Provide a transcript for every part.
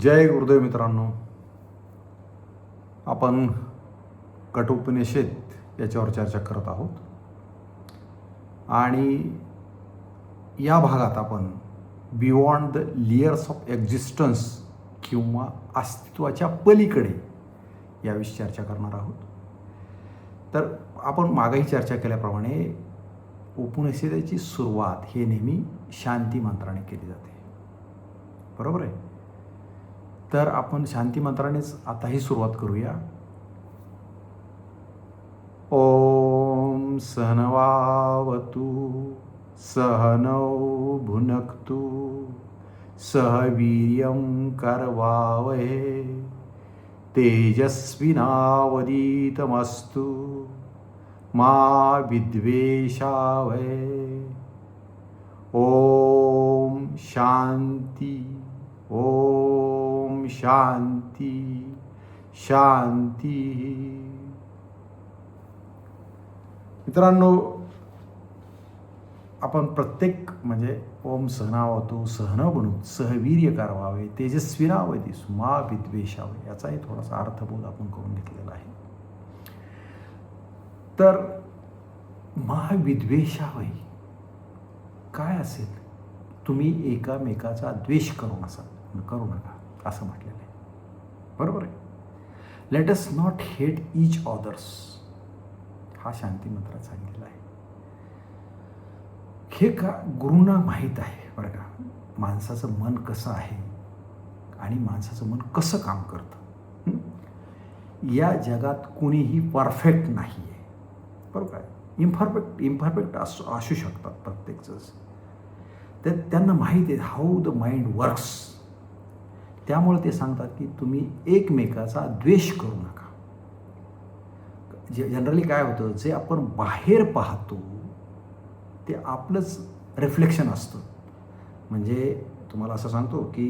जय गुरुदेव मित्रांनो. आपण कठोपनिषद याच्यावर चर्चा करत आहोत आणि या भागात आपण beyond the layers of existence किंवा अस्तित्वाच्या पलीकडे याविषयी चर्चा करणार आहोत. तर आपण मागेही चर्चा केल्याप्रमाणे उपनिषदेची सुरुवात हे नेहमी शांती मंत्राने केली जाते, बरोबर आहे. तर आपण शांती मंत्रानेच आताही सुरुवात करूया. ओम सहनवावतु सहनौ भुनक्तु सह वीर्यं करवावहे तेजस्विनावधीतमस्तु मा विद्वेषावहे. ओम शांती ओम शांती शांती. मित्रांनो, आपण प्रत्येक म्हणजे ओम सहनावतु सहन बनू सहवीर्य करावे तेजस्विनावधी मा विद्वेषावे याचाही थोडासा अर्थबोध आपण करून घेतलेला आहे. तर महाविद्वेषावही काय असेल, तुम्ही एकामेकाचा द्वेष करू नका असं म्हटलेलं आहे, बरोबर आहे. Let us not hate each others हा शांती मंत्रात सांगितलेला आहे. हे का गुरूंना माहीत आहे बरं का, माणसाचं मन कसं आहे आणि माणसाचं मन कसं काम करतं. या जगात कुणीही परफेक्ट नाही आहे, बरोबर आहे. इम्परफेक्ट असू शकतात प्रत्येकजण. तर त्यांना माहीत आहे हाऊ द माइंड वर्क्स. त्यामुळे ते सांगतात की तुम्ही एकमेकाचा द्वेष करू नका. जनरली काय होतं, जे आपण बाहेर पाहतो ते आपलंच रिफ्लेक्शन असतं. म्हणजे तुम्हाला असं सांगतो की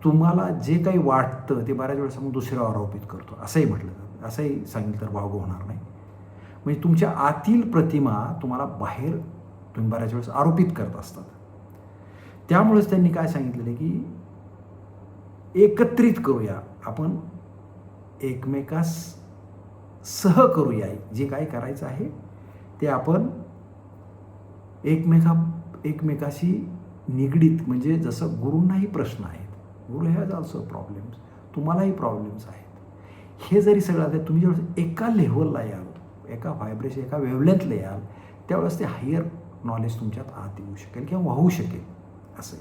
तुम्हाला जे काही वाटतं ते बऱ्याच वेळेस आपण दुसऱ्यावर आरोपित करतो, असंही म्हटलं जातं. असंही सांगितलं तर वावगं होणार नाही. म्हणजे तुमच्या आतील प्रतिमा तुम्हाला बाहेर तुम्ही बऱ्याच वेळेस आरोपित करत असतात. त्यामुळेच त्यांनी काय सांगितलेलं की एकत्रित करूया, आपण एकमेकास सह करूया. जे काय करायचं आहे ते आपण एकमेकाशी निगडीत. म्हणजे जसं गुरूंनाही प्रश्न आहेत, गुरु हॅज ऑल्सो प्रॉब्लेम्स, तुम्हालाही प्रॉब्लेम्स आहेत. हे जरी सगळं तुम्ही जेव्हा एका लेव्हलला याल, एका व्हायब्रेशन एका वेव्हलेंथला याल, त्यावेळेस ते हायर नॉलेज तुमच्यात आत येऊ शकेल किंवा वाहू शकेल असं.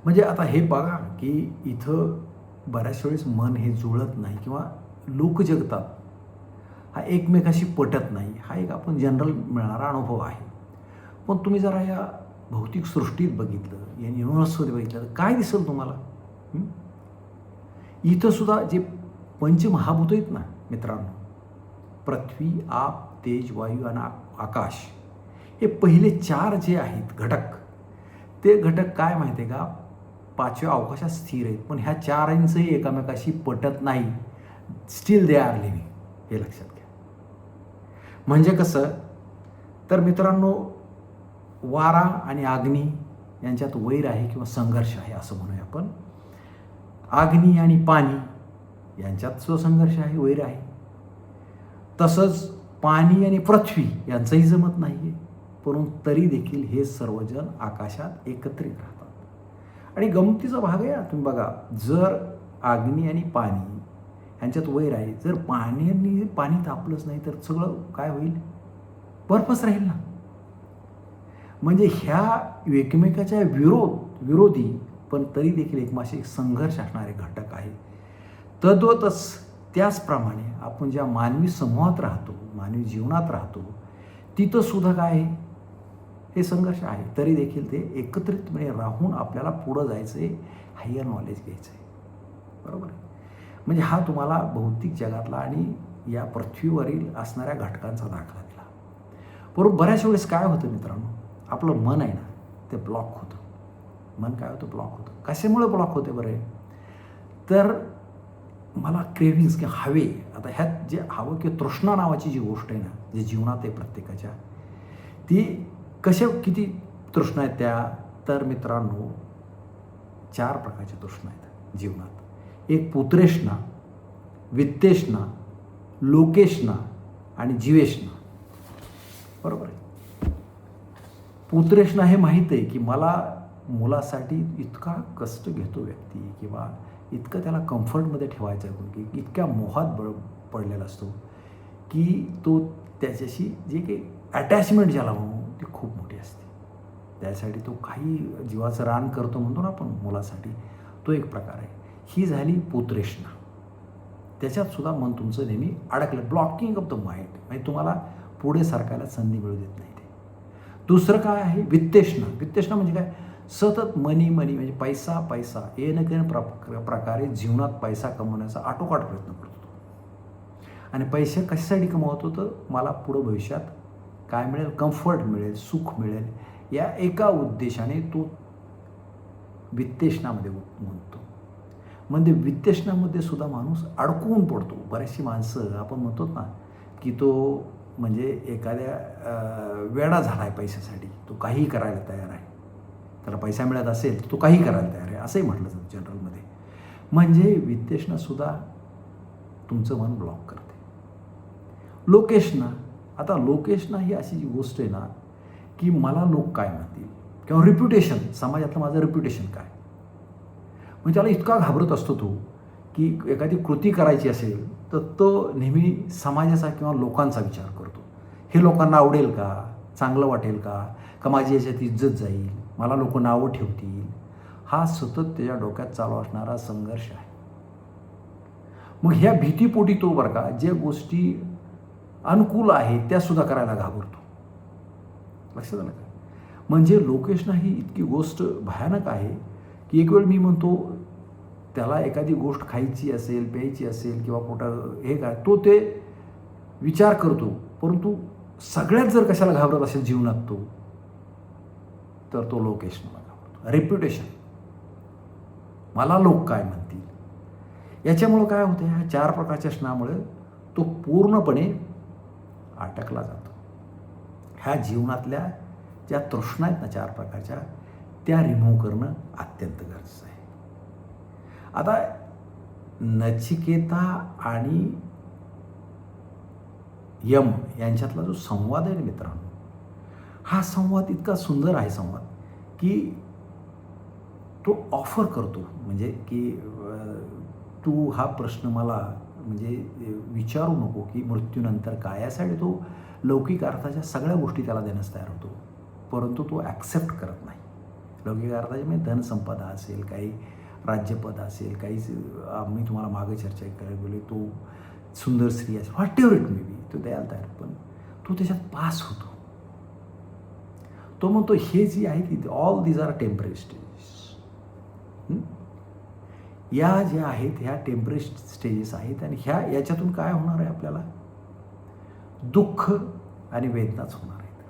म्हणजे आता हे बघा की इथं बऱ्याच वेळेस मन हे जुळत नाही किंवा लोक जगतात हा एकमेकाशी पटत नाही. हा एक आपण जनरल मिळणारा अनुभव आहे. पण तुम्ही जरा या भौतिक सृष्टीत बघितलं, या युनिव्हर्समध्ये बघितलं तर काय दिसेल तुम्हाला. इथं सुद्धा जे पंचमहाभूत आहेत ना मित्रांनो, पृथ्वी आप तेज वायू आणि आकाश, हे पहिले चार जे आहेत घटक, ते घटक काय माहिती आहे का, पाचव्या अवकाशात स्थिर आहेत. पण ह्या चारांचंही एकामेकाशी पटत नाही. स्टील दे आर लिव्हिंग, हे लक्षात घ्या. म्हणजे कसं तर मित्रांनो, वारा आणि अग्नी यांच्यात वैर आहे किंवा संघर्ष आहे असं म्हणूया आपण. अग्नी आणि पाणी यांच्यात सुद्धा संघर्ष आहे, वैर आहे. तसंच पाणी आणि पृथ्वी यांचंही जमत नाही आहे, परंतु तरी देखील हे सर्वजण आकाशात एकत्रित राहतात. आणि गमतीचा भाग आहे, तुम्ही बघा, जर अग्नी आणि पाणी यांच्यात वैर आहे, जर पाणी तापलंच नाही तर सगळं काय होईल, बर्फच राहील ना. म्हणजे ह्या एकमेकाच्या विरोधी पण तरी देखील एकमेकाशी संघर्ष असणारे घटक आहे. तद्वतच त्याचप्रमाणे आपण ज्या मानवी समूहात राहतो, मानवी जीवनात राहतो, तिथं सुद्धा काय आहे, हे संघर्ष आहे. तरी देखील ते एकत्रितपणे राहून आपल्याला पुढं जायचं आहे, हायर नॉलेज घ्यायचं आहे, बरोबर आहे. म्हणजे हा तुम्हाला भौतिक जगातला आणि या पृथ्वीवरील असणाऱ्या घटकांचा दाखला दिला. बरोबर. बऱ्याच वेळेस काय होतं मित्रांनो, आपलं मन आहे ना ते ब्लॉक होतं. मन काय होतं, ब्लॉक होतं. कशामुळे ब्लॉक होते बरं, तर मला क्रेव्हिंग्स किंवा हवे. आता ह्यात जे हवं किंवा तृष्णा नावाची जी गोष्ट आहे ना, जे जीवनात आहे प्रत्येकाच्या, ती किती तृष्णा आहेत त्या, तर मित्रांनो 4 प्रकारच्या तृष्णा आहेत जीवनात. एक पुत्रेष्णा, वित्तेष्णा, लोकेष्णा आणि जीवेष्णा. बरोबर आहे. पुत्रेष्णा हे माहीत आहे की मला मुलासाठी इतका कष्ट घेतो व्यक्ती किंवा इतकं त्याला कम्फर्टमध्ये ठेवायचं आहे की इतक्या मोहात पडलेला असतो की तो त्याच्याशी जे काही अटॅचमेंट ज्याला म्हणू ती खूप मोठी असते. त्यासाठी तो काही जीवाचं रान करतो म्हणतो ना आपण मुलासाठी, तो एक प्रकार आहे. ही झाली पुत्रेष्णा. त्याच्यात सुद्धा मन तुमचं नेहमी अडकलं, ब्लॉकिंग ऑफ द माइंड, म्हणजे तुम्हाला पुढे सरकायला संधी मिळू देत नाही ते. दुसरं काय आहे वित्तेष्णा. वित्तेष्णा म्हणजे काय, सतत मनी म्हणजे पैसा पैसा येणं प्रकारे जीवनात पैसा कमवण्याचा आटोकाट प्रयत्न करतो आणि पैसे कशासाठी कमवतो तर मला पुढं भविष्यात काय मिळेल, कम्फर्ट मिळेल, सुख मिळेल, या एका उद्देशाने तो वित्तेष्णामध्ये गुंततो. म्हणजे वित्तेष्णामध्ये सुद्धा माणूस अडकवून पडतो. बरेचशी माणसं आपण म्हणतो ना की तो म्हणजे एखाद्या वेडा झाला आहे पैशासाठी, तो काहीही करायला तयार आहे, त्याला पैसा मिळत असेल तर तो काही करायला तयार आहे असंही म्हटलं जातं जनरलमध्ये. म्हणजे वित्तेष्णासुद्धा तुमचं मन ब्लॉक करते. लोकेष्णा. आता लोकेष्णा ही अशी जी गोष्ट आहे ना की मला लोक काय म्हणतील किंवा रिप्युटेशन, समाजातलं माझं रिप्युटेशन काय, म्हणजे त्याला इतका घाबरत असतो तो की एखादी कृती करायची असेल तर तो नेहमी समाजाचा किंवा लोकांचा विचार करतो. हे लोकांना आवडेल का, चांगलं वाटेल का माझी याच्यात इज्जत जाईल, मला लोक नावं ठेवतील. हा सतत त्याच्या डोक्यात चालू असणारा संघर्ष आहे. मग ह्या भीतीपोटी तो बरं का ज्या गोष्टी अनुकूल आहेत त्यासुद्धा करायला घाबरतो. लक्षात आलं का? म्हणजे लोकेष्णा ही इतकी गोष्ट भयानक आहे की एक वेळ मी म्हणतो त्याला एखादी गोष्ट खायची असेल, प्यायची असेल किंवा हे काय, तो ते विचार करतो. परंतु सगळ्यात जर कशाला घाबरत असेल जीवनात तो, तर तो लोकेशनला घाबरतो. रेप्युटेशन, मला लोक काय म्हणतील. याच्यामुळं काय होतं, ह्या 4 प्रकारच्या स्नामुळे तो पूर्णपणे अटकला जातो. ह्या जीवनातल्या ज्या तृष्णा आहेत ना 4 प्रकारच्या, त्या रिमूव्ह करणं अत्यंत गरजेचं आहे. आता नचिकेता आणि यम यांच्यातला जो संवाद आहे मित्रांनो, हा संवाद इतका सुंदर आहे संवाद की तो ऑफर करतो, म्हणजे की तू हा प्रश्न मला म्हणजे विचारू नको की मृत्यूनंतर काय. यासाठी तो लौकिक अर्थाच्या सगळ्या गोष्टी त्याला देण्यास तयार होतो, परंतु तो ॲक्सेप्ट करत नाही. लौकिक अर्थाचे म्हणजे धनसंपदा असेल, काही राज्यपद असेल, काही मी तुम्हाला मागे चर्चा करायला गेलो, तो सुंदर स्त्री असेल, what ever it may be, तो द्यायला तयार, पण तो त्याच्यात पास होतो. तो म्हणतो हे जी आहे ती all these are temporary stages. या ज्या आहेत ह्या टेम्पररी स्टेजेस आहेत आणि याच्यातून काय होणार आहे, आपल्याला दुःख आणि वेदनाच होणार आहेत.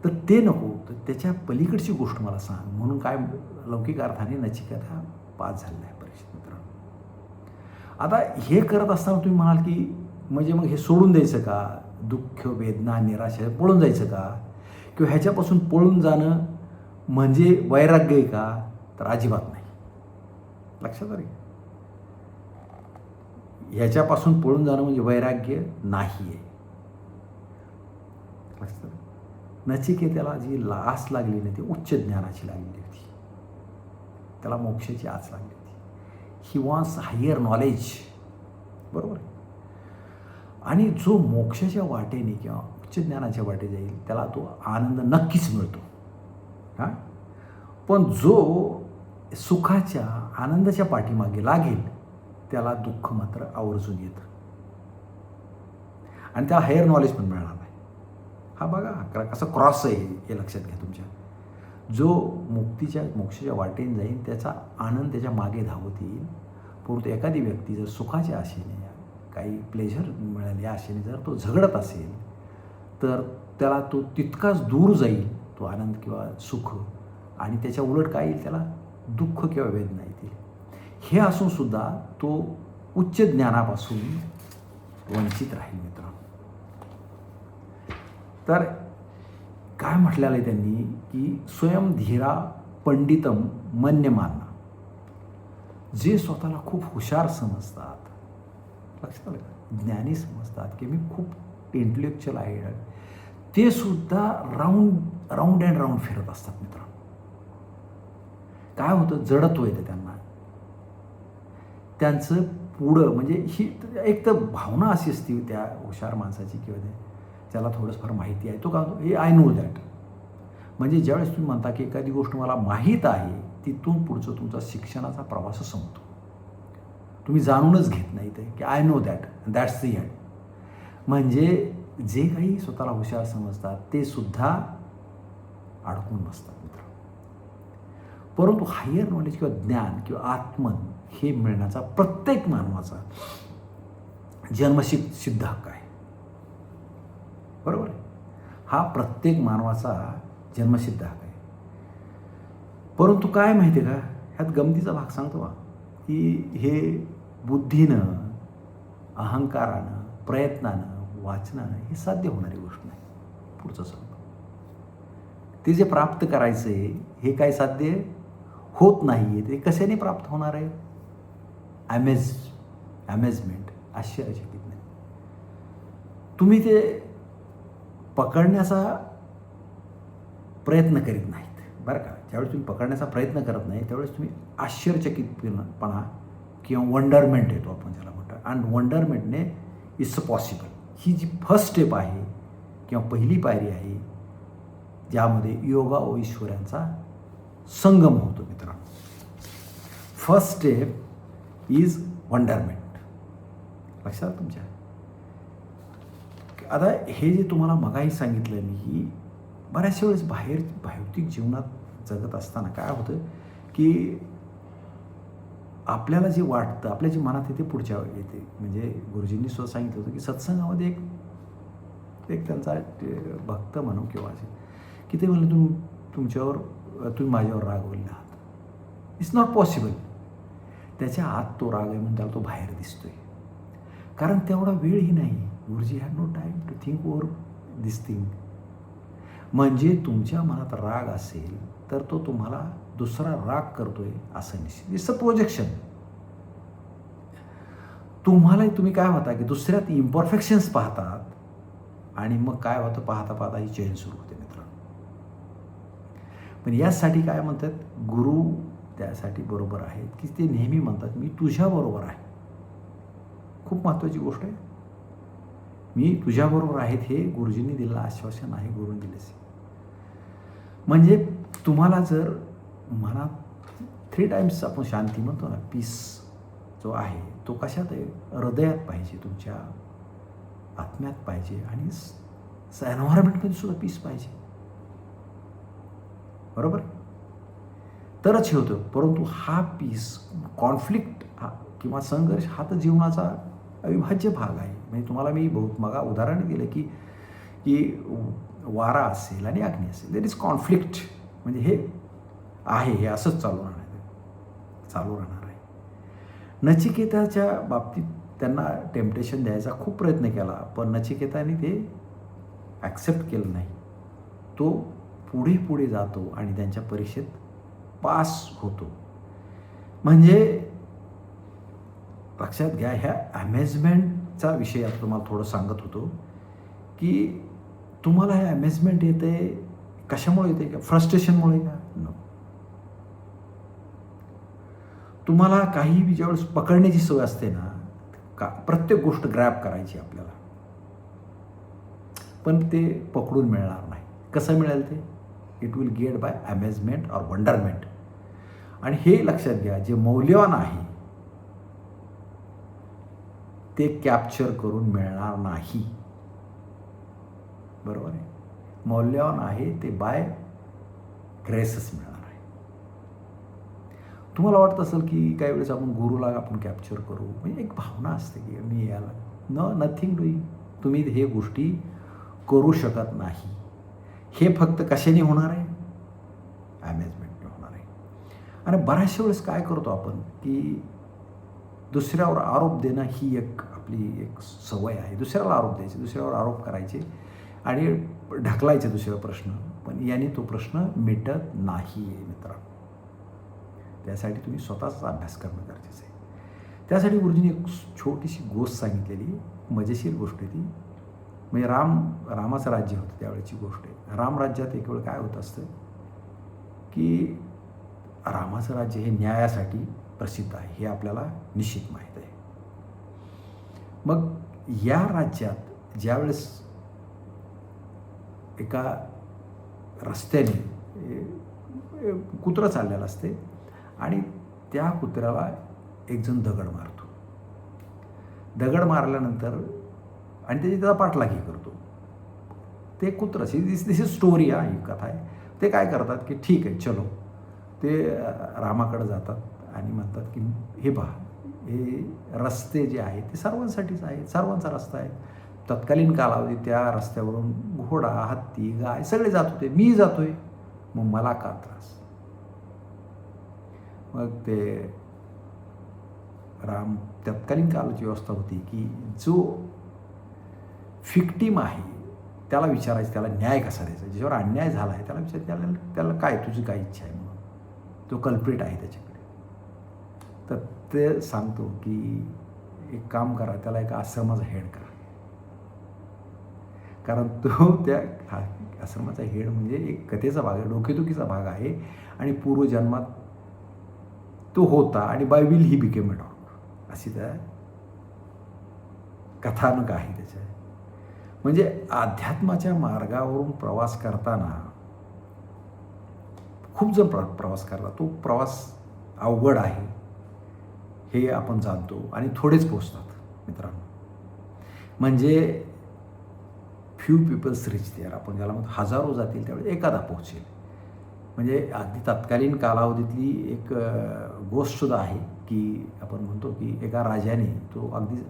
तर ते नको, तर त्याच्या पलीकडची गोष्ट मला सांग. म्हणून काय लौकिक अर्थाने नचिकेता पास झालेला आहे परीक्षेत मित्रांनो. आता हे करत असताना तुम्ही म्हणाल की म्हणजे मग हे सोडून द्यायचं का, दुःख वेदना निराशा पळून जायचं का, किंवा ह्याच्यापासून पळून जाणं म्हणजे वैराग्य आहे का, तर अजिबात नाही. लक्षात आलं, ह्याच्यापासून पळून जाणं म्हणजे वैराग्य नाही आहे. लक्षात आलं. नचिकेताला जी आस लागली नाही ती उच्च ज्ञानाची लागलेली होती, त्याला मोक्षाची आस लागली होती. ही वॉन्ट्स हायर नॉलेज, बरोबर. आणि जो मोक्षाच्या वाटेने किंवा उच्च ज्ञानाच्या वाटे जाईल त्याला तो आनंद नक्कीच मिळतो. हां, पण जो सुखाच्या आनंदाच्या पाठीमागे लागेल त्याला दुःख मात्र आवर्जून येतं आणि त्याला हायर नॉलेज पण मिळणार नाही. हा बघा कसं क्रॉस आहे हे लक्षात घ्या तुमच्या. जो मोक्षाच्या वाटेने जाईल त्याचा आनंद त्याच्या मागे धावत येईल. परंतु एखादी व्यक्ती जर सुखाच्या आशेने काही प्लेजर मिळाले या आशेने जर तो झगडत असेल तर त्याला तो तितकाच दूर जाईल तो आनंद किंवा सुख, आणि त्याच्या उलट काय येईल, त्याला दुःख किंवा वेदना येतील. हे असून सुद्धा तो उच्च ज्ञानापासून वंचित राहील मित्रांनो. तर काय म्हटलेलं आहे त्यांनी की स्वयं धीरा पंडितम मन्यमाना, जे स्वतःला खूप हुशार समजतात, लक्षात आलं का, ज्ञानी समजतात की मी खूप इंटेलेक्च्युअल आहे, ते सुद्धा राऊंड अँड राऊंड फिरत असतात मित्रांनो. काय होतं, जडत्व येतं त्यांना. त्यांचं पुढं म्हणजे ही एक तर भावना अशी असते त्या हुशार माणसाची किंवा ज्याला थोडंफार माहिती आहे, तो का हे आय नो दॅट. म्हणजे ज्यावेळेस तुम्ही म्हणता की एखादी गोष्ट मला माहीत आहे, तिथून पुढचं तुमचा शिक्षणाचा प्रवास संपतो. तुम्ही जाणूनच घेत नाही ते की I know that, that's the end. म्हणजे जे काही स्वतःला हुशार समजतात ते सुद्धा अडकून बसतात मित्र. परंतु हायर नॉलेज किंवा ज्ञान किंवा आत्मन हे मिळण्याचा प्रत्येक मानवाचा जन्मसिद्ध हक्क आहे. बरोबर आहे, हा प्रत्येक मानवाचा जन्मसिद्ध हक्क आहे. परंतु काय माहिती आहे का, ह्यात गमतीचा भाग सांगतो की हे बुद्धीनं, अहंकारानं, प्रयत्नानं, वाचनानं हे साध्य होणारी गोष्ट नाही. पुढचं सांगतो, ते जे प्राप्त करायचं आहे हे काय साध्य होत नाही आहे. ते कशाने प्राप्त होणार आहे? अमेजमेंट, आश्चर्यचकित नाही. तुम्ही ते पकडण्याचा प्रयत्न करीत नाहीत बरं का. ज्यावेळेस तुम्ही पकडण्याचा प्रयत्न करत नाही त्यावेळेस तुम्ही आश्चर्यचकितपणा किंवा वंडरमेंट येतो आपण ज्याला म्हणतो. आणि वंडरमेंटने इट्स पॉसिबल. ही जी फर्स्ट स्टेप आहे किंवा पहिली पायरी आहे ज्यामध्ये योगा व ईश्वरांचा संगम होतो मित्रांनो. First step is wonderment. लक्षात तुमच्या. आता हे जे तुम्हाला मगाही सांगितलं मी, ही बऱ्याचशा वेळेस भौतिक जीवनात जगत असताना काय होतं की आपल्याला जे वाटतं, आपल्या जे मनात येते पुढच्या येते. म्हणजे गुरुजींनी सुद्धा सांगितलं होतं की सत्संगामध्ये एक त्यांचा भक्त म्हणू किंवा असे की ते म्हणले तुम्ही माझ्यावर रागवले आहात. It's not possible. त्याच्या आत तो राग आहे म्हणून त्याला तो बाहेर दिसतोय. कारण तेवढा वेळही नाही. Guruji had no time to think over this thing. म्हणजे तुमच्या मनात राग असेल तर तो तुम्हाला दुसरा राग करतोय असं निश्चित. It's a projection. तुम्ही काय होता की दुसऱ्यात इम्परफेक्शन्स पाहतात आणि मग काय होतं, पाहता पाहता ही चेंज सुरू होते मित्रांनो. पण यासाठी काय म्हणतात गुरु, त्यासाठी बरोबर आहेत की ते नेहमी म्हणतात मी तुझ्याबरोबर आहे. खूप महत्त्वाची गोष्ट आहे. मी तुझ्याबरोबर आहेत हे गुरुजींनी दिलेलं आश्वासन आहे, गुरुंनी दिले. म्हणजे तुम्हाला जर मनात 3 टाइम्स आपण शांती म्हणतो ना, पीस जो आहे तो कशात आहे, हृदयात पाहिजे, तुमच्या आत्म्यात पाहिजे आणि एन्व्हायरमेंटमध्ये सुद्धा पीस पाहिजे. बरोबर, तरच हे होतं. परंतु हा पीस, कॉन्फ्लिक्ट किंवा संघर्ष हा तर जीवनाचा अविभाज्य भाग आहे. म्हणजे तुम्हाला मी मगा उदाहरण दिलं की वारा असेल आणि अग्नी असेल, देर इज कॉन्फ्लिक्ट. म्हणजे हे आहे, हे असंच चालू राहणार आहे. नचिकेताच्या बाबतीत त्यांना टेम्पटेशन द्यायचा खूप प्रयत्न केला, पण नचिकेताने ते ॲक्सेप्ट केलं नाही. तो पुढे जातो आणि त्यांच्या परीक्षेत पास होतो. म्हणजे लक्षात घ्या, ह्या अमेजमेंटचा विषय आता तुम्हाला थोडं सांगत होतो की तुम्हाला हे अमेजमेंट येते कशामुळे येते का, फ्रस्ट्रेशनमुळे का? नो. तुम्हाला काही ज्यावेळेस पकडण्याची सवय असते ना, प्रत्येक गोष्ट ग्रॅब करायची आपल्याला, पण ते पकडून मिळणार नाही. कसं मिळेल ते? It will get by amazement or wonderment. आणि हे लक्षात घ्या, जे मौल्यवान आहे ते कॅप्चर करून मिळणार नाही. बरोबर आहे. मौल्यवान आहे ते बाय ग्रेसच मिळणार आहे. तुम्हाला वाटत असेल की काही वेळेस आपण गुरुला आपण कॅप्चर करू, म्हणजे एक भावना असते की मी याला नथिंग डुईंग. तुम्ही हे गोष्टी करू शकत नाही. हे फक्त कशाने होणार आहे? अमेजमेंटने होणार आहे. आणि बऱ्याचशा वेळेस काय करतो आपण की दुसऱ्यावर आरोप देणं ही आपली एक सवय आहे. दुसऱ्याला आरोप द्यायचे, दुसऱ्यावर आरोप करायचे आणि ढकलायचे दुसरा प्रश्न, पण याने तो प्रश्न मिटत नाही आहे मित्रांनो. त्यासाठी तुम्ही स्वतःचा अभ्यास करणं गरजेचं आहे. त्यासाठी गुरुजींनी एक छोटीशी गोष्ट सांगितलेली, मजेशीर गोष्ट आहे ती. म्हणजे रामाचं राज्य होतं त्यावेळेची गोष्ट आहे. रामराज्यात एक वेळ काय होत असतं की रामाचं राज्य हे न्यायासाठी प्रसिद्ध आहे, हे आपल्याला निश्चित माहीत आहे. मग या राज्यात ज्यावेळेस एका रस्त्याने कुत्रं चाललेलं असते आणि त्या कुत्र्याला एकजण दगड मारतो. दगड मारल्यानंतर आणि त्याची त्याचा पाठलागी करतो. ते कुत्रं, दिस इज स्टोरी, ही कथा आहे. ते काय करतात की ठीक आहे चलो, ते रामाकडे जातात आणि म्हणतात की हे पहा, हे रस्ते जे आहेत ते सर्वांसाठीच आहेत, सर्वांचा रस्ता आहे. तत्कालीन कालावधीत त्या रस्त्यावरून घोडा, हत्ती, गाय सगळे जात होते, मी जातोय, मग मला का त्रास? मग ते तत्कालीन काळाची व्यवस्था होती की जो फिक्टीम आहे त्याला विचारायचं, त्याला न्याय कसा द्यायचा, ज्याच्यावर अन्याय झाला आहे त्याला विचार, त्याला काय तुझी काय इच्छा आहे म्हणून, तो कल्प्रिट आहे त्याच्याकडे. तर ते सांगतो की एक काम करा, त्याला एका आश्रमाचा हेड करा. कारण तो त्या आश्रमाचा हेड म्हणजे एक कथेचा भाग आहे, डोकेदुखीचा भाग आहे आणि पूर्वजन्मात तो होता आणि by will he became a dog, अशी त्या कथानक आहे त्याच्या. म्हणजे अध्यात्माच्या मार्गावरून प्रवास करताना खूप जण प्रवास करतात. तो प्रवास अवघड आहे हे आपण जाणतो आणि थोडेच पोचतात मित्रांनो. म्हणजे फ्यू पीपल्स रिच देअर, आपण ज्याला म्हणतो हजारो जातील त्यावेळी एखादा पोहोचेल. म्हणजे अगदी तत्कालीन कालावधीतली एक गोष्टसुद्धा आहे की आपण म्हणतो की एका राजाने, तो अगदी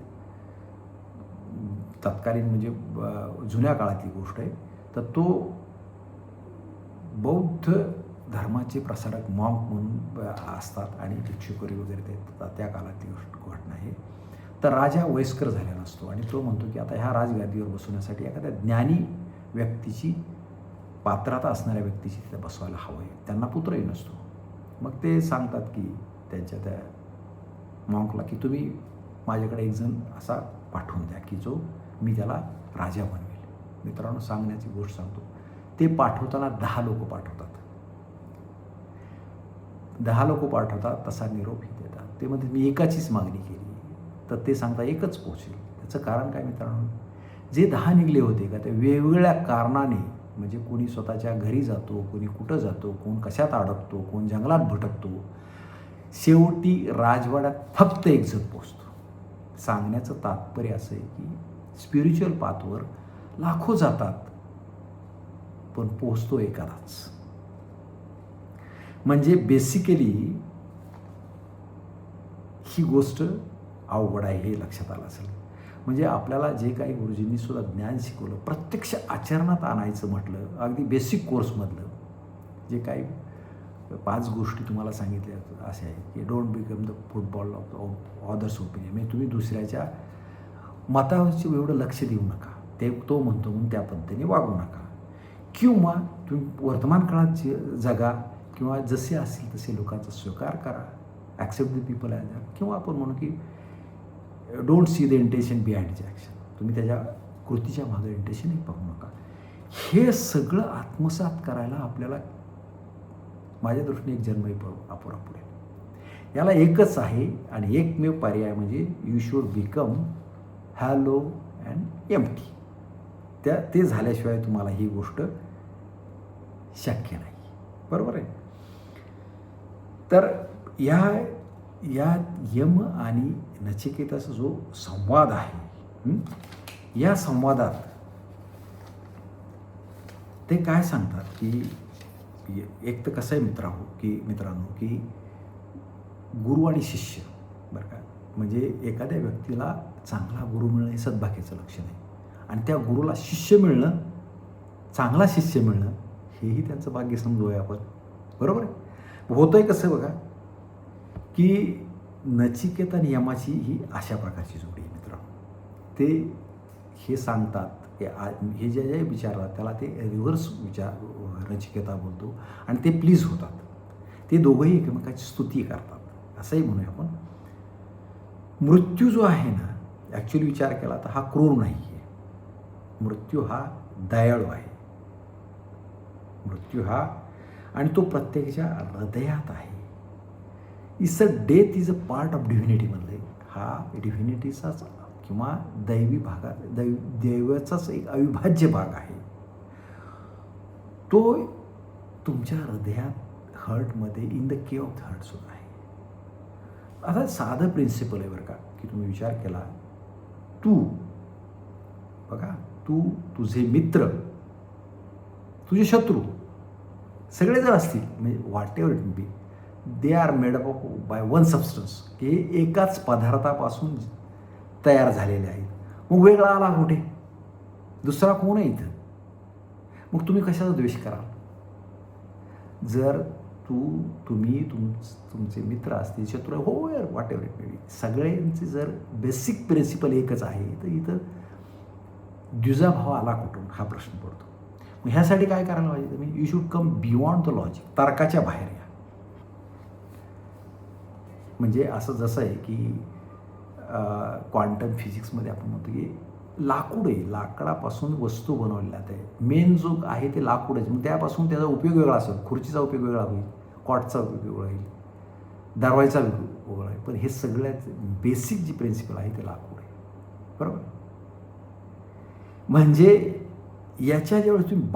तत्कालीन म्हणजे जुन्या काळातली गोष्ट आहे, तर तो बौद्ध धर्माचे प्रसारक मॉन्क म्हणून असतात आणि भिक्षुकरी वगैरे ते त्या काळातली घटना आहे. तर राजा वयस्कर झालेला असतो आणि तो म्हणतो की आता ह्या राजगादीवर बसवण्यासाठी एखाद्या ज्ञानी व्यक्तीची, पात्रता असणाऱ्या व्यक्तीची तिथे बसवायला हवं आहे. त्यांना पुत्रही नसतो. मग ते सांगतात की त्यांच्या त्या मॉन्कला की तुम्ही माझ्याकडे एक जण असा पाठवून द्या की जो मी त्याला राजा बनवेल. मित्रांनो, सांगण्याची गोष्ट सांगतो, ते पाठवताना 10 लोक पाठवतात. 10 लोक पाठवतात, तसा निरोपही देतात. ते म्हणते मी एकाचीच मागणी केली, तर ते सांगता एकच पोहोचेल. त्याचं कारण काय मित्रांनो, जे 10 निघले होते का ते वेगवेगळ्या कारणाने, म्हणजे कोणी स्वतःच्या घरी जातो, कोणी कुठं जातो, कोण कशात अडकतो, कोण जंगलात भटकतो, शेवटी राजवाड्यात फक्त एक जण पोचतो. सांगण्याचं तात्पर्य असं आहे की स्पिरिच्युअल पाथवर लाखो जातात पण पोचतो एखादाच. म्हणजे बेसिकली ही गोष्ट अवघड आहे हे लक्षात आलं असेल. म्हणजे आपल्याला जे काही गुरुजींनी सुद्धा ज्ञान शिकवलं, प्रत्यक्ष आचरणात आणायचं म्हटलं, अगदी बेसिक कोर्समधलं जे काही 5 गोष्टी तुम्हाला सांगितल्या असे आहे की don't become the football of others opinion. म्हणजे तुम्ही दुसऱ्याच्या मतावरची एवढं लक्ष देऊ नका, ते तो म्हणतो म्हणून त्या पद्धतीने वागू नका, किंवा तुम्ही वर्तमान काळात जगा किंवा जसे असतील तसे लोकांचा स्वीकार करा, accept the people as that, किंवा आपण म्हणू की don't see the intention behind the action. तुम्ही त्याच्या कृतीच्या मागे इंटेन्शनही पाहू नका. हे सगळं आत्मसात करायला आपल्याला माझ्या दृष्टीने एक जन्मही अपुरा पुरेल. याला एकच आहे आणि एकमेव पर्याय म्हणजे you should become hello and empty. ते झाल्याशिवाय तुम्हाला ही गोष्ट शक्य नाही. बरोबर आहे. तर या यम आणि नचिकेताचा जो संवाद आहे, या संवादात ते काय सांगतात की एक तर कसं आहे मित्रांनो की गुरु आणि शिष्य, बरं का, म्हणजे एखाद्या व्यक्तीला चांगला गुरु मिळणं हे सद्भाग्याचं लक्षण आहे आणि त्या गुरुला शिष्य मिळणं, चांगला शिष्य मिळणं, हेही त्यांचं भाग्य समजूया आपण. बरोबर आहे. होतंय कसं बघा की नचिकेत आणि यमाची ही अशा प्रकारची जोडी आहे मित्रांनो. ते हे सांगतात, हे जे विचारतात त्याला ते रिव्हर्स विचार नचिकेता बोलतो आणि ते प्लीज होतात. ते दोघंही एकमेकाची स्तुती करतात असंही म्हणूया आपण. मृत्यू जो आहे ना, ॲक्च्युली विचार केला तर हा क्रूर नाही आहे. मृत्यू हा दयाळू आहे. मृत्यू हा, आणि तो प्रत्येकाच्या हृदयात आहे. Death is a part of divinity म्हणलं. हा डिव्हिनिटीचाच किंवा दैवी भागात दैवाचाच एक अविभाज्य भाग आहे. तो तुमच्या हृदयात, हर्टमध्ये, in the cave of the heart सुद्धा आहे. आता साधं प्रिन्सिपल आहे बरं का, की तुम्ही विचार केला, तुझे मित्र, तुझे शत्रू सगळे जर असतील, म्हणजे what ever it be, they are made up of by one substance, हे एकाच पदार्थापासून तयार झालेले आहेत. मग वेगळा आला कुठे? दुसरा कोण आहे इथं? मग तुम्ही कशाचा द्वेष कराल? जर तुमचे मित्र असतील, शत्रू, हो यार, what ever it may be, सगळ्यांचे जर बेसिक प्रिन्सिपल एकच आहे, तर इथं द्विजाभाव आला कुठून, हा प्रश्न पडतो. मग ह्यासाठी काय करायला पाहिजे? तुम्ही you should come beyond the logic, तर्काच्या बाहेर या. म्हणजे असं जसं आहे की क्वांटम फिजिक्समध्ये आपण म्हणतो की लाकूड आहे, लाकडापासून वस्तू बनवलेल्या आहे. मेन जो आहे ते लाकूडच, मग त्यापासून त्याचा उपयोग वेगळा असेल. खुर्चीचा उपयोग वेगळा होईल, कॉटचा उपयोग वेगळा होईल, दरवाजाचा वेगळा आहे, पण हे सगळ्यात बेसिक जी प्रिन्सिपल आहे ते लाकूड आहे. बरोबर? म्हणजे याच्या ज्यावेळेस तुम्ही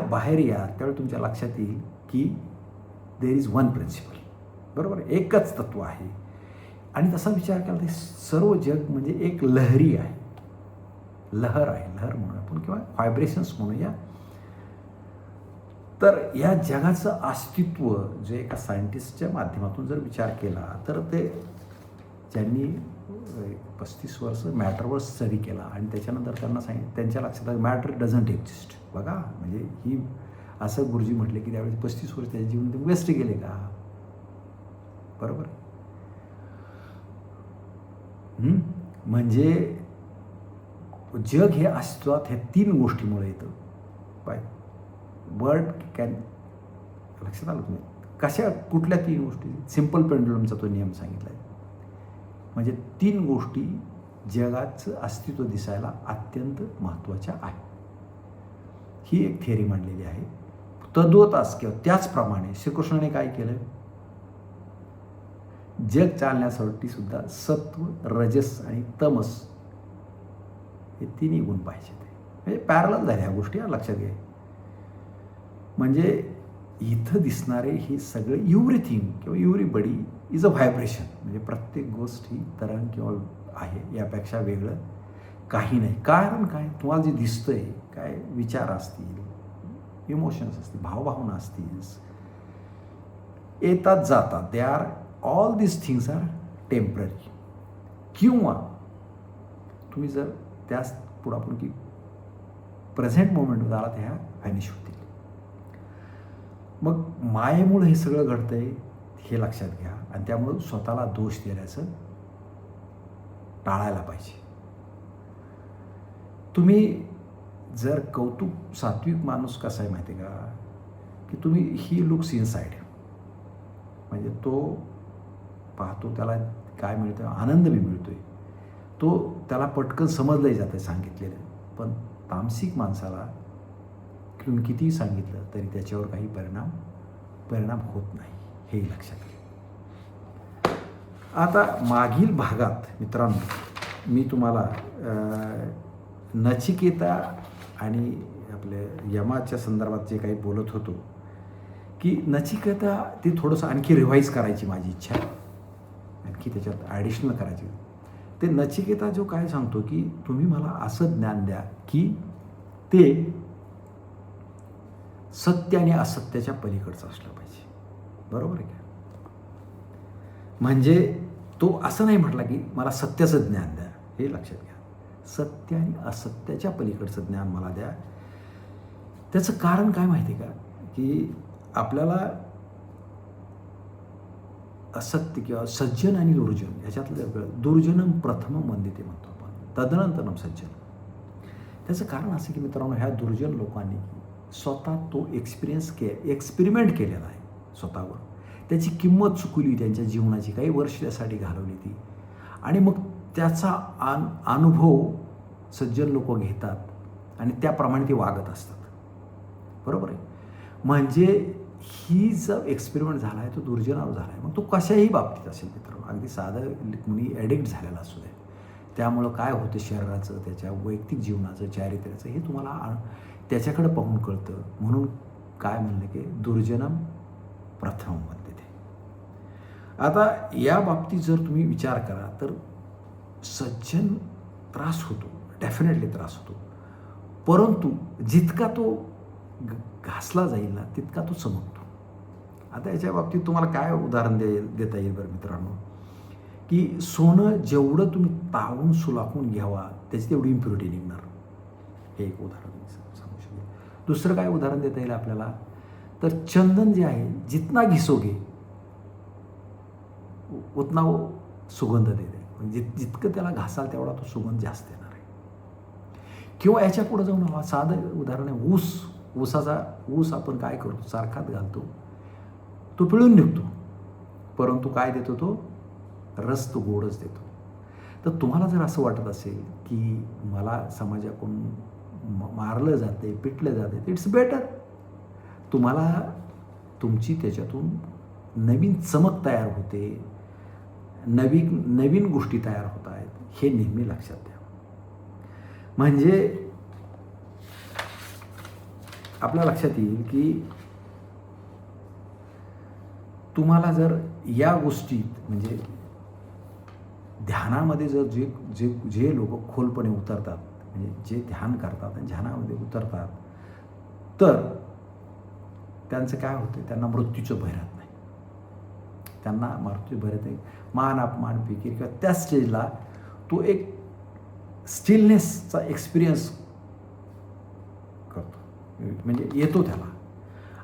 बाहेर या, त्यावेळेस तुमच्या लक्षात येईल की देर इज वन प्रिन्सिपल. बरोबर? एकच तत्व आहे. आणि तसा विचार केला तर सर्व जग म्हणजे एक लहरी आहे, लहर आहे, लहर म्हणून आपण, किंवा व्हायब्रेशन्स म्हणूया. तर या जगाचं अस्तित्व जे एका सायंटिस्टच्या माध्यमातून जर विचार केला, तर ते ज्यांनी 35 वर्ष मॅटरवर स्टडी केला आणि त्याच्यानंतर त्यांना त्यांच्या लक्षात आलं मॅटर डझंट एक्झिस्ट. बघा, म्हणजे ही असं गुरुजी म्हटले की त्यावेळेस 35 वर्ष त्याचे जीवन ते वेस्ट गेले का? बरोबर? म्हणजे जग हे अस्तित्वात ह्या 3 गोष्टीमुळे येतं. बाय वर्ड कॅन, लक्षात आलं तुम्ही? कशा, कुठल्या 3 गोष्टी? सिम्पल पेंडुलमचा तो नियम सांगितला आहे. म्हणजे 3 गोष्टी जगाचं अस्तित्व दिसायला अत्यंत महत्त्वाच्या आहेत. ही एक थिअरी मांडलेली आहे. तद्वताच किंवा त्याचप्रमाणे श्रीकृष्णाने काय केलं? जग चालण्यासाठी सुद्धा सत्व, रजस आणि तमस हे 3 गुण पाहिजे. म्हणजे पॅरलल झाल्या ह्या गोष्टी, लक्षात घ्या. म्हणजे इथं दिसणारे हे सगळे एव्हरीथिंग किंवा एव्हरीबडी इज अ व्हायब्रेशन. म्हणजे प्रत्येक गोष्ट ही तरंग किंवा आहे, यापेक्षा वेगळं काही नाही. कारण काय? तुम्हाला जे दिसतंय, काय विचार असतील, इमोशन्स असतील, भावभावना असतील, येतात जातात, they are all this things are temporary. किंवा तुम्ही जर त्याच पुढापूर की प्रेझेंट मोमेंटमध्ये आला, त्या व्हॅनिश होतील. मग मायेमुळे हे सगळं घडतंय हे लक्षात घ्या, आणि त्यामुळे स्वतःला दोष देण्याचं टाळायला पाहिजे. तुम्ही जर कौतुक, सात्विक माणूस कसा आहे माहिती आहे का, की तुम्ही ही लुक्स इनसाइड, म्हणजे तो पाहतो, त्याला काय मिळतं? आनंद बी मिळतोय, तो त्याला पटकन समजलंही जातं सांगितलेलं. पण तामसिक माणसाला तुम्ही कितीही सांगितलं तरी त्याच्यावर काही परिणाम होत नाही, हे लक्षात घ्या. आता मागील भागात मित्रांनो मी तुम्हाला नचिकेता आणि आपल्या यमाच्या संदर्भात जे काही बोलत होतो, की नचिकेता ते थोडंसं आणखी रिवाईज करायची माझी इच्छा आहे, आणखी त्याच्यात ॲडिशनल करायची. ते नचिकेता जो काय सांगतो की तुम्ही मला असं ज्ञान द्या की ते सत्य आणि असत्याच्या पलीकडचं असलं पाहिजे. बरोबर आहे का? म्हणजे तो असं नाही म्हटला की मला सत्याचं ज्ञान द्या, हे लक्षात घ्या. सत्य आणि असत्याच्या पलीकडचं ज्ञान मला द्या. त्याचं कारण काय माहिती आहे का, की आपल्याला असत्य किंवा सज्जन आणि दुर्जन याच्यातलं दुर्जनम प्रथमम वंदिते म्हणतो आपण, तदनंतरम सज्जन. त्याचं कारण असं की मित्रांनो, ह्या दुर्जन लोकांनी स्वतः तो एक्सपिरिमेंट केलेला आहे स्वतःवर. त्याची किंमत चुकली त्यांच्या जीवनाची, काही वर्ष त्यासाठी घालवली ती, आणि मग त्याचा अनुभव सज्जन लोक घेतात आणि त्याप्रमाणे ते वागत असतात. बरोबर आहे. म्हणजे ही जो एक्सपेरिमेंट झाला आहे तो दुर्जनावर झाला आहे. मग तो कशाही बाबतीत असेल मित्रांनो, अगदी साधं कुणी ॲडिक्ट झालेला असू दे, त्यामुळं काय होतं शरीराचं, त्याच्या वैयक्तिक जीवनाचं, चारित्र्याचं, हे तुम्हाला त्याच्याकडं पाहून कळतं. म्हणून काय म्हणलं की दुर्जनम प्रथम म्हणते ते. आता या बाबतीत जर तुम्ही विचार करा तर सज्जन त्रास होतो, डेफिनेटली त्रास होतो, परंतु जितका तो घासला जाईल ना तितका तो चमकतो. आता याच्या बाबतीत तुम्हाला काय उदाहरण देता येईल बरं मित्रांनो, की सोनं जेवढं तुम्ही तावून सुलाखून घ्यावा त्याची तेवढी इम्प्युरिटी निघणार. हे एक उदाहरण सांगू शकेल. दुसरं काय उदाहरण देता येईल आपल्याला, तर चंदन जे आहे जितना घिसोगे उतना वो सुगंध देते. म्हणजे जितकं त्याला घासाल तेवढा तो सुगंध जास्त येणार आहे. किंवा याच्या पुढे जाऊन हवा साधं उदाहरण आहे, ऊस आपण काय करतो, सारखाच घालतो, तो पिळून निघतो, परंतु काय देतो तो रस, तो गोडच देतो. तर तुम्हाला जर असं वाटत असेल की मला समाजाकडून मारलं जाते, पिटलं जाते, इट्स बेटर. तुम्हाला तुमची त्याच्यातून नवीन चमक तयार होते, नवीन गोष्टी तयार होत आहेत, हे नेहमी लक्षात द्या. म्हणजे आपल्या लक्षात येईल की तुम्हाला जर या गोष्टीत म्हणजे ध्यानामध्ये जर जे लोक खोलपणे उतरतात, म्हणजे जे ध्यान करतात आणि ध्यानामध्ये उतरतात, तर त्यांचं काय होतं, त्यांना मृत्यूचं भय राहत नाही. त्यांना मृत्यू भय राहत नाही. मान अपमान फिकीर किंवा त्या स्टेजला तो एक स्टिलनेसचा एक्सपिरियन्स करतो, म्हणजे येतो त्याला.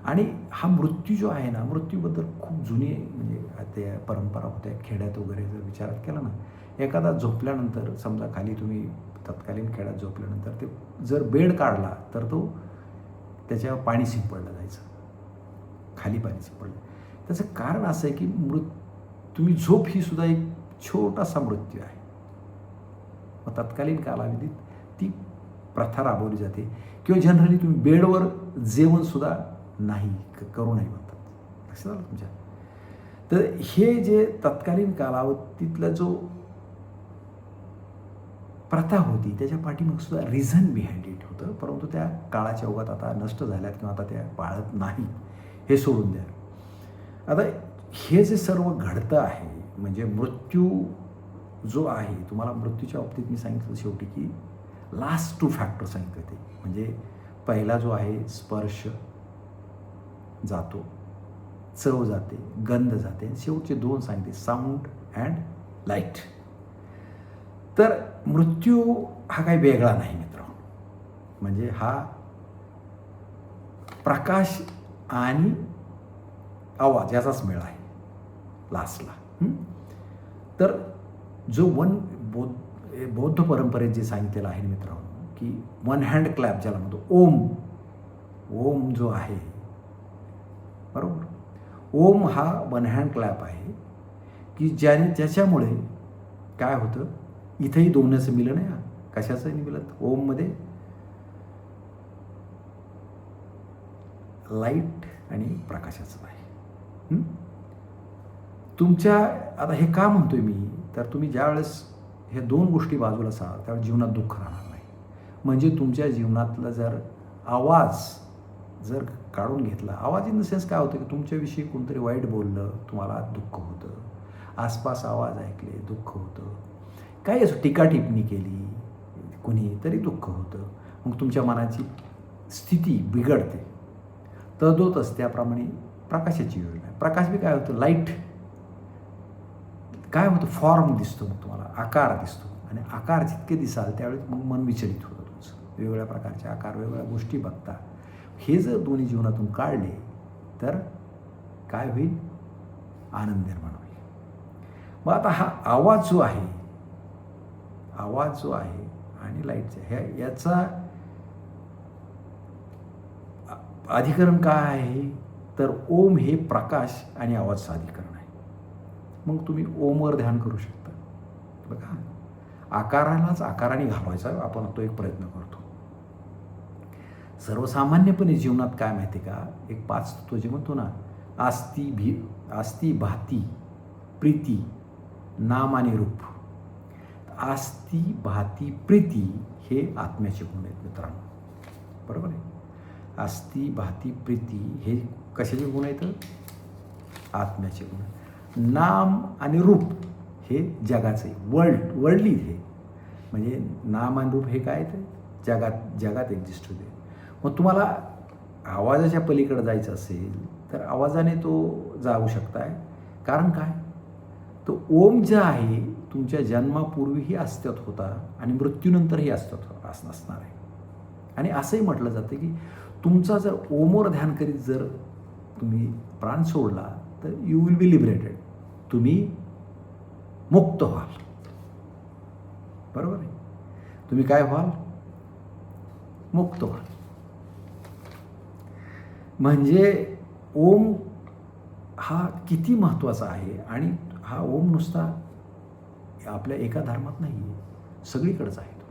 आणि हा मृत्यू जो आहे ना, मृत्यूबद्दल खूप जुनी म्हणजे ते परंपरा होत्या खेड्यात वगैरे. जर विचारात केला ना, एखादा झोपल्यानंतर समजा खाली तुम्ही तत्कालीन खेड्यात झोपल्यानंतर ते जर बेड काढला तर तो त्याच्यावर पाणी शिंपडलं जायचं, खाली पाणी शिंपडलं. त्याचं कारण असं आहे की तुम्ही झोप ही सुद्धा एक छोटासा मृत्यू आहे. मग तत्कालीन कालावधीत ती प्रथा राबवली जाते. किंवा जनरली तुम्ही बेडवर जेवणसुद्धा नाही करू नये म्हणतात. लक्षात आलं तुमच्या. तर हे जे तत्कालीन कालावधीतला जो प्रथा होती त्याच्या पाठीमाग सुद्धा रिझन बिहाइंड इट होतं, परंतु त्या काळाच्या ओघात आता नष्ट झाल्यात किंवा आता त्या पाळत नाही, हे सोडून द्या. आता हे जे सर्व घडतं आहे, म्हणजे मृत्यू जो आहे, तुम्हाला मृत्यूच्या बाबतीत मी सांगितलं शेवटी की लास्ट 2 फॅक्टर सांगितले ते. म्हणजे पहिला जो आहे स्पर्श जातो, चव जाते, गंध जाते, शेवटचे 2 सांगितले साऊंड अँड लाईट. तर मृत्यू हा काही वेगळा नाही मित्रांनो, म्हणजे हा प्रकाश आणि आवाज याचाच मेळ आहे लास्टला. तर जो बौद्ध परंपरेत जे सांगितलेलं आहे मित्रांनो की 1 हँड क्लॅप ज्याला म्हणतो, ओम जो आहे, बरोबर, ओम हा 1 हँड क्लॅप आहे की ज्याच्यामुळे काय होतं, इथेही दोन्हीचं मिलन आहे. कशाचं मिलन? ओममध्ये लाईट आणि प्रकाशाचं आहे. तुमच्या आता हे का म्हणतोय मी, तर तुम्ही ज्यावेळेस हे 2 गोष्टी बाजूला असाल त्यावेळेस जीवनात दुःख राहणार नाही. म्हणजे तुमच्या जीवनातला जर आवाज जर काढून घेतला, आवाज इन द सेन्स काय होतं की तुमच्याविषयी कोणतरी वाईट बोललं, तुम्हाला दुःख होतं, आसपास आवाज ऐकले दुःख होतं, काही असं टीका टिप्पणी केली कुणी तरी दुःख होतं. मग तुमच्या मनाची स्थिती बिघडते. तद्वतच त्याप्रमाणे प्रकाशाची योजना आहे. प्रकाश बी काय होतं, लाईट काय होतं, फॉर्म दिसतो, मग तुम्हाला आकार दिसतो, आणि आकार जितके दिसाल त्यावेळेस मग मन विचलित होतं तुमचं. वेगवेगळ्या प्रकारचे आकार, वेगवेगळ्या गोष्टी बघता. हे जर दोन्ही जीवनातून काढले तर काय होईल, आनंद निर्माण होईल. मग आता हा आवाज जो आहे आणि लाईटचा याचा अधिकरण काय आहे, तर ओम हे प्रकाश आणि आवाज सादरीकरण आहे. मग तुम्ही ओमवर ध्यान करू शकता. बघा, आकारालाच आकाराने घालवायचा आपण तो एक प्रयत्न करतो. सर्वसामान्यपणे जीवनात काय माहिती का, एक 5 तत्व जे म्हणतो ना, आस्ती भाती प्रीती नाम आणि रूप. आस्ती भाती प्रीती हे आत्म्याचे गुण आहेत मित्रांनो, बरोबर आहे. आस्ती भाती प्रीती हे कशाचे गुण आहेत? आत्म्याचे गुण. नाम आणि रूप हे जगाचे वर्ल्डली हे म्हणजे नाम आणि रूप हे काय ते जगात एक्झिस्ट होते. मग तुम्हाला आवाजाच्या पलीकडे जायचं असेल तर आवाजाने तो जाऊ शकताय. कारण काय, तो ओम जे आहे तुमच्या जन्मापूर्वीही अस्तित्वात होता आणि मृत्यूनंतरही अस्तित्वात असणार आहे. आणि असंही म्हटलं जातं की तुमचा जर ओमवर ध्यान करीत जर तुम्ही प्राण सोडला तर यू विल बी लिबरेटेड. तुम्ही मुक्त व्हाल, बरोबर आहे. तुम्ही काय व्हाल? मुक्त व्हाल. म्हणजे ओम हा किती महत्त्वाचा आहे. आणि हा ओम नुसता आपल्या एका धर्मात नाही आहे, सगळीकडेच आहे तो.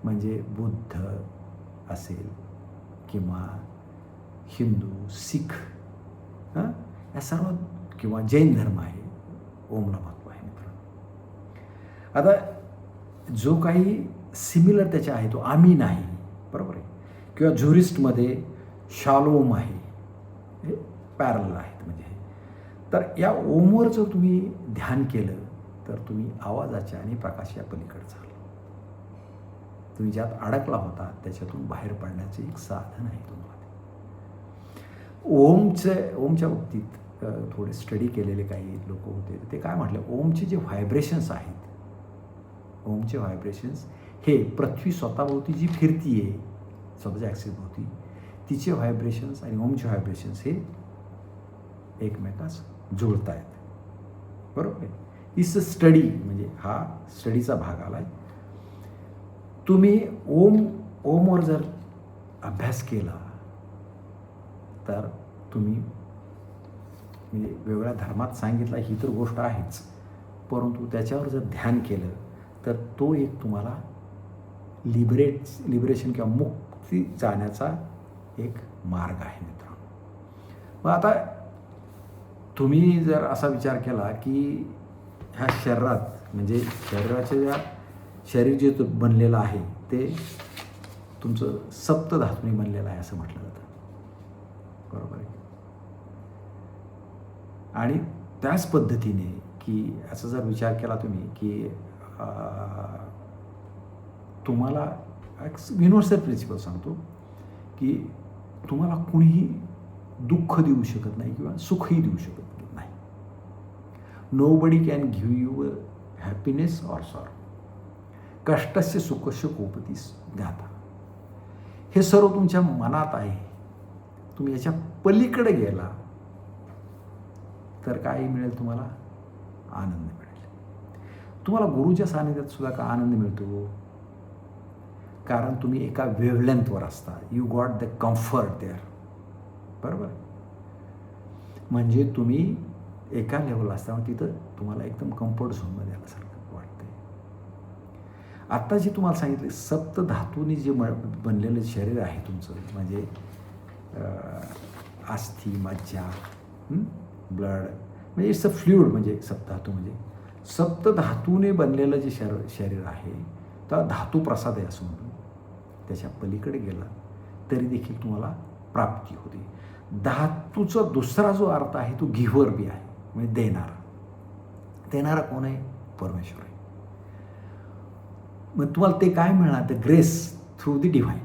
म्हणजे बुद्ध असेल किंवा हिंदू, सिख, या सर्व किंवा जैन धर्म आहे, ओमला महत्त्व आहे मित्रांनो. आता जो काही सिमिलर त्याच्या आहे तो आमीन आहे, बरोबर आहे. किंवा झुरिस्टमध्ये शालोम आहे, हे पॅरल आहेत. म्हणजे तर या ओमवर जर तुम्ही ध्यान केलं तर तुम्ही आवाजाच्या आणि प्रकाशाच्या पलीकडे जाल. तुम्ही ज्यात अडकला होता त्याच्यातून बाहेर पडण्याचे एक साधन आहे तुम्हाला. ओमच्या बाबतीत थोडे स्टडी केलेले काही लोक होते, ते काय म्हटले, ओमचे जे व्हायब्रेशन्स आहेत, ओमचे व्हायब्रेशन्स हे पृथ्वी स्वतःभोवती जी फिरतीये स्वतःच्या ॲक्सिस भोवती तिचे व्हायब्रेशन्स आणि ओमचे व्हायब्रेशन्स हे एकमेकास जुळत आहेत, बरोबर आहे. इस स्टडी म्हणजे हा स्टडीचा भाग आला आहे. तुम्ही ओमवर जर अभ्यास केला तर तुम्ही म्हणजे वेगवेगळ्या धर्मात सांगितलं ही तर गोष्ट आहेच, परंतु त्याच्यावर जर ध्यान केलं तर तो एक तुम्हाला लिबरेशन किंवा मुक्ती जाण्याचा एक मार्ग आहे मित्रांनो. मग आता तुम्ही जर असा विचार केला की ह्या शरीरात म्हणजे शरीर जे बनलेलं आहे ते तुमचं सप्तधातूने बनलेलं आहे असं म्हटलं जातं, बरोबर आहे. आणि त्याच पद्धतीने की याचा जर विचार केला तुम्ही की तुम्हाला एक युनिव्हर्सल प्रिन्सिपल सांगतो की तुम्हाला कुणीही दुःख देऊ शकत नाही किंवा सुखही देऊ शकत नाही. Nobody can give you happiness or sorrow. कष्टस्य सुखस्य कोपती ज्ञाता. हे सर्व तुमच्या मनात आहे. तुम्ही याच्या पलीकडे गेला तर काय मिळेल तुम्हाला? आनंद मिळेल. तुम्हाला गुरुच्या सानिध्यात सुद्धा का आनंद मिळतो? कारण तुम्ही एका वेव्हलेंथवर असता. You got the comfort there, बरोबर. म्हणजे तुम्ही एका लेवलला असता तिथं तुम्हाला एकदम कम्फर्ट झोनमध्ये आल्यासारखं वाटतंय. आत्ता जे तुम्हाला सांगितले सप्तधातूंनी जे बनलेलं शरीर आहे तुमचं, म्हणजे अस्थि, मज्जा, ब्लड, म्हणजे इट्स अ फ्लुइड. म्हणजे सप्तधातू म्हणजे सप्तधातूने बनलेलं जे शरीर आहे तर धातू प्रसाद आहे असं म्हणून त्याच्या पलीकडे गेला तरी देखील तुम्हाला प्राप्ती होते. धातूचा दुसरा जो अर्थ आहे तो गिव्हर बी आहे, म्हणजे देणारा कोण आहे? परमेश्वर आहे. मग तुम्हाला ते काय मिळणार? The grace through the divine,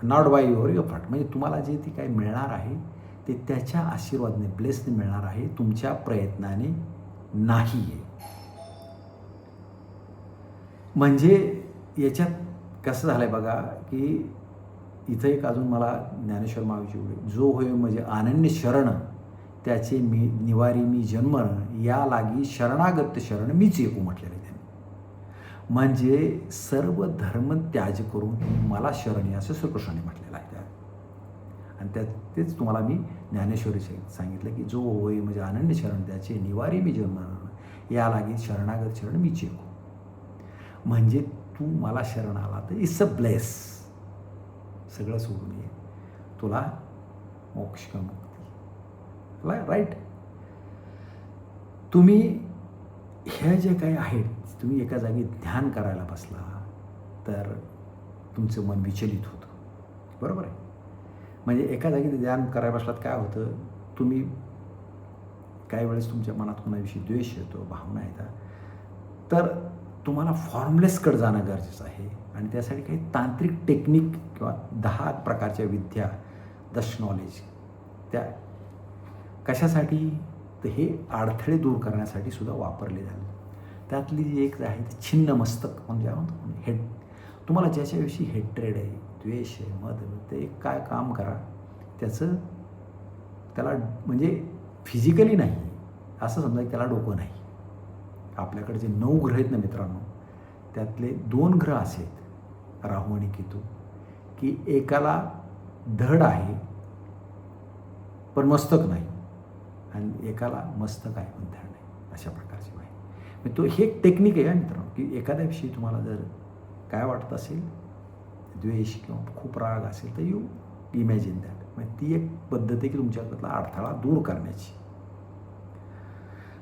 not by your effort. म्हणजे तुम्हाला जे ती काय मिळणार आहे ते त्याच्या आशीर्वादाने, ब्लेसने मिळणार आहे, तुमच्या प्रयत्नाने नाही आहे. म्हणजे याच्यात कसं झालं आहे बघा की इथं एक अजून मला ज्ञानेश्वर महावीची उडी, जो होय म्हणजे अनन्य शरण त्याचे मी निवारी मी जन्मरण, या लागी शरणागत शरण मीच एकू म्हटलेलं आहे त्यांनी. म्हणजे सर्व धर्म त्याज करून मला शरण आहे असं श्रीकृष्णाने म्हटलेलं आहे. आणि तेच तुम्हाला मी ज्ञानेश्वरी सांगितलं की जो होय म्हणजे अनन्य शरण त्याचे निवारी मी जन्म या लागी शरणागत शरण मी चेको. म्हणजे तू मला शरण आला तर इट्स अ ब्लेस. सगळं सोडून ये, तुला मोक्ष का मुक्ती. राईट. तुम्ही ह्या जे काही आहेत, तुम्ही एका जागी ध्यान करायला बसला तर तुमचं मन विचलित होतं. बरोबर आहे. म्हणजे एका जागी ध्यान करायला बसलात काय होतं, तुम्ही काही वेळेस तुमच्या मनात कोणाविषयी द्वेष येतो, भावना येतात, तर तुम्हाला फॉर्मलेसकडे जाणं गरजेचं आहे. आणि त्यासाठी काही तांत्रिक टेक्निक किंवा 10 प्रकारच्या विद्या, 10 नॉलेज, त्या कशासाठी, तर हे अडथळे दूर करण्यासाठी सुद्धा वापरले झाले. त्यातली जी एक आहे ती छिन्न मस्तक म्हणजे हेड. तुम्हाला ज्याच्याविषयी हेट्रेड आहे, द्वेष आहे, मद आहे, ते एक काय काम करा, त्याला म्हणजे फिजिकली नाही, असं समजा की त्याला डोकं नाही. आपल्याकडे जे 9 ग्रह आहेत ना मित्रांनो, त्यातले 2 ग्रह असे आहेत, राहू आणि केतू, की एकाला धड आहे पण मस्तक नाही, आणि एकाला मस्तक आहे पण धड नाही, अशा प्रकारचे आहे. म्हणजे तो हे एक टेक्निक आहे मित्रांनो, की एखाद्याविषयी तुम्हाला जर काय वाटत असेल, द्वेष किंवा खूप राग असेल, तर यू इमॅजिन दॅट. म्हणजे ती एक पद्धत आहे की तुमच्याकडला अडथळा दूर करण्याची.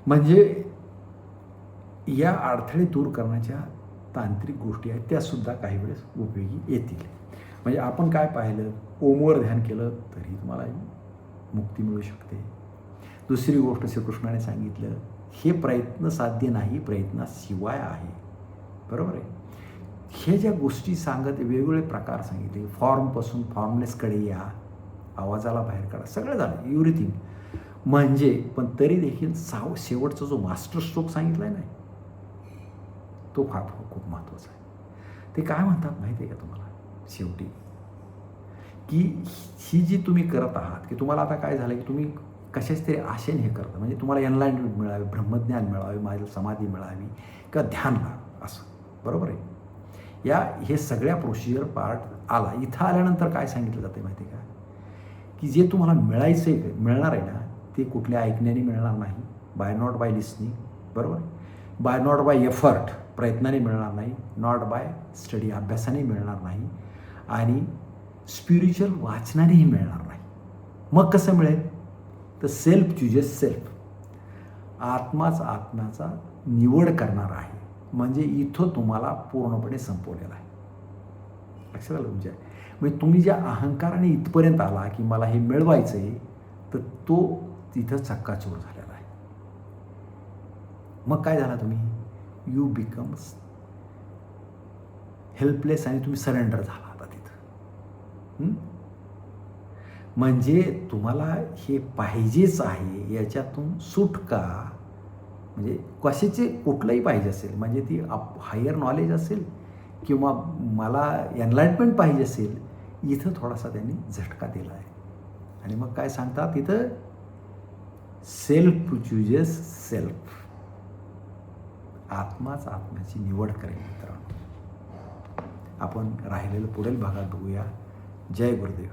म्हणजे या अडथळे दूर करण्याच्या तांत्रिक गोष्टी आहेत, त्यासुद्धा काही वेळेस उपयोगी येतील. म्हणजे आपण काय पाहिलं, ओमवर ध्यान केलं तरी तुम्हाला मुक्ती मिळू शकते. दुसरी गोष्ट श्रीकृष्णाने सांगितलं, हे प्रयत्न साध्य नाही, प्रयत्नाशिवाय आहे. बरोबर आहे. हे ज्या गोष्टी सांगत, वेगवेगळे प्रकार सांगितले, फॉर्मपासून फॉर्मलेसकडे या, आवाजाला बाहेर काढा, सगळं झालं, एव्हरीथिंग. म्हणजे पण तरी देखील शेवटचा जो मास्टर स्ट्रोक सांगितला आहे ना, तो फार खूप महत्त्वाचा आहे. ते काय म्हणतात माहिती आहे का तुम्हाला शेवटी, की ही जी तुम्ही करत आहात, की तुम्हाला आता काय झालं की तुम्ही कशाच तरी आशेने हे करता, म्हणजे तुम्हाला एनलाइटमेंट मिळावी, ब्रह्मज्ञान मिळावे, माझी समाधी मिळावी किंवा ध्यान लावा, असं. बरोबर आहे. हे सगळ्या प्रोसिजर पार्ट आला. इथं आल्यानंतर काय सांगितलं जातं माहिती आहे का, की जे तुम्हाला मिळायचं आहे, मिळणार आहे ना, ते कुठल्या ऐकण्याने मिळणार नाही, नॉट बाय लिसनिंग. बरोबर आहे. नॉट बाय एफर्ट, प्रयत्नाने मिळणार नाही, नॉट बाय स्टडी, अभ्यासाने मिळणार नाही, आणि स्पिरिच्युअल वाचनानेही मिळणार नाही. मग कसं मिळेल, तर सेल्फ चुजेस सेल्फ. आत्माच आत्म्याचा निवड करणार आहे. म्हणजे इथं तुम्हाला पूर्णपणे संपवलेला आहे. लक्षात आलं तुमच्या. म्हणजे तुम्ही ज्या अहंकाराने इथपर्यंत आला की मला हे मिळवायचं आहे, तर तो तिथं चक्काचूर झालेला आहे. मग काय झाला, तुम्ही यू बिकम्स हेल्पलेस, आणि तुम्ही सरेंडर झाला आता तिथं. म्हणजे तुम्हाला हे पाहिजेच आहे, याच्यातून सुटका, म्हणजे कशाचे कुठलंही पाहिजे असेल, म्हणजे ती हायर नॉलेज असेल किंवा मला एनलाइटमेंट पाहिजे असेल, इथं थोडासा त्यांनी झटका दिला आहे. आणि मग काय सांगतात तिथं, सेल्फ चुजेस सेल्फ. आत्माच आत्म्याची निवड करेल मित्रांनो. आपण राहिलेलं पुढील भागात बघूया. जय गुरुदेव.